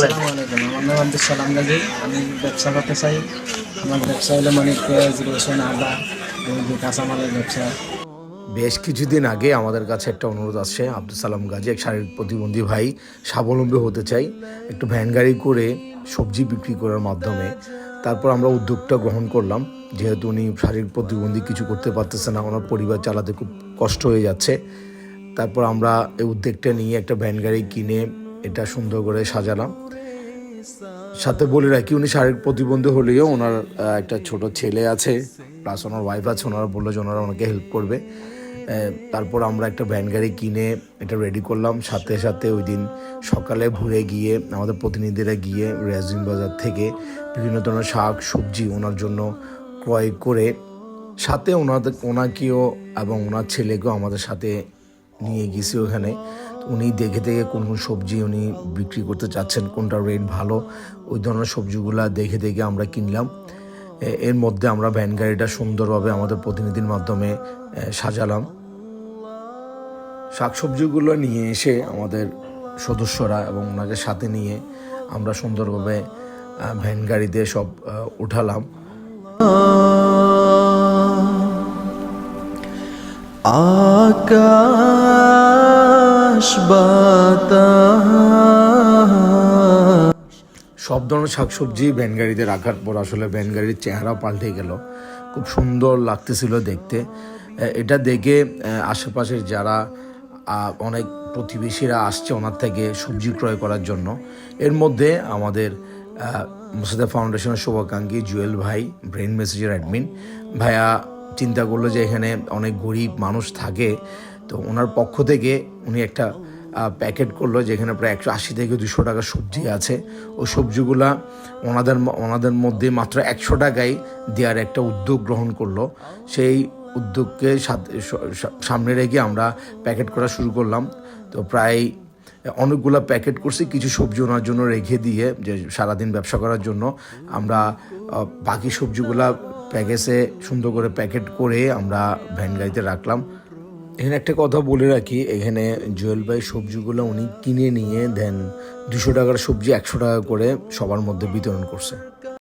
আসসালামু আলাইকুম, আমার নাম আব্দুল সালাম গাজী। আমি ব্যবসা করতে চাই। আমার ব্যবসা হলো মানিক পেঁয়াজ, রসুন, আদা, কাঁচামালের ব্যবসা। বেশ কিছুদিন আগে আমাদের কাছে একটা অনুরোধ আসছে, আব্দুল সালাম গাজী এক শারীরিক প্রতিবন্ধী ভাই স্বাবলম্বী হতে চাই একটু ভ্যান গাড়ি করে সবজি বিক্রি করার মাধ্যমে। তারপর আমরা উদ্যোগটা গ্রহণ করলাম, যেহেতু উনি শারীরিক প্রতিবন্ধী, কিছু করতে পারতেছে না, ওনার পরিবার চালাতে খুব কষ্ট হয়ে যাচ্ছে। তারপর আমরা এই উদ্যোগটা নিয়ে একটা ভ্যান গাড়ি কিনে এটা সুন্দর করে সাজালাম। সাথে বলে রাখি, উনি শারীরিক প্রতিবন্ধী হলেও ওনার একটা ছোট ছেলে আছে, প্লাস ওনার ওয়াইফ আছে। ওনারা বললো যে ওনারা ওনাকে হেল্প করবে। তারপর আমরা একটা ভ্যান গাড়ি কিনে এটা রেডি করলাম। সাথে সাথে ওই দিন সকালে ভোরে গিয়ে আমাদের প্রতিনিধিরা গিয়ে রেজিং বাজার থেকে বিভিন্ন ধরনের শাক সবজি ওনার জন্য ক্রয় করে, সাথে ওনাকেও এবং ওনার ছেলেকেও আমাদের সাথে নিয়ে গেছি ওখানে। উনি দেখে দেখে কোন কোন সবজি উনি বিক্রি করতে চাচ্ছেন, কোনটা রেট ভালো, ওই ধরনের সবজিগুলা দেখে দেখে আমরা কিনলাম। এর মধ্যে আমরা ভ্যান গাড়িটা সুন্দরভাবে আমাদের প্রতিনিধির মাধ্যমে সাজালাম। শাকসবজিগুলো নিয়ে এসে আমাদের সদস্যরা এবং ওনাকে সাথে নিয়ে আমরা সুন্দরভাবে ভ্যান গাড়িতে সব উঠালাম। আকাশ বাতাস সব ধরনের শাকসবজি ভ্যান গাড়িতে রাখার পর আসলে ভ্যান গাড়ির চেহারা পাল্টে গেল, খুব সুন্দর লাগতেছিল দেখতে। এটা দেখে আশেপাশের যারা অনেক প্রতিবেশীরা আসছে ওনার থেকে সবজি ক্রয় করার জন্য। এর মধ্যে আমাদের মুসাদা ফাউন্ডেশনের শুভাকাঙ্ক্ষী জুয়েল ভাই, ব্রেন মেসেজের অ্যাডমিন ভাইয়া চিন্তা করলো যে এখানে অনেক গরিব মানুষ থাকে, তো ওনার পক্ষ থেকে উনি একটা প্যাকেট করলো যেখানে প্রায় 180 থেকে 200 টাকা সবজি আছে। ওই সবজিগুলা ওনাদের মধ্যে মাত্র 100 টাকায় দেওয়ার একটা উদ্যোগ গ্রহণ করলো। সেই উদ্যোগকে সামনে রেখে আমরা প্যাকেট করা শুরু করলাম। তো প্রায় অনেকগুলো প্যাকেট করছি, কিছু সবজি ওনার জন্য রেখে দিয়ে যে সারাদিন ব্যবসা করার জন্য আমরা বাকি সবজিগুলা প্যাকেজে সুন্দর করে প্যাকেট করে আমরা ভ্যান গাড়িতে রাখলাম। এখানে একটা কথা বলে রাখি, এখানে জুয়েল ভাই সবজিগুলো উনি কিনে নিয়ে দেন 200 টাকার সবজি 100 টাকা করে সবার মধ্যে বিতরণ করছে।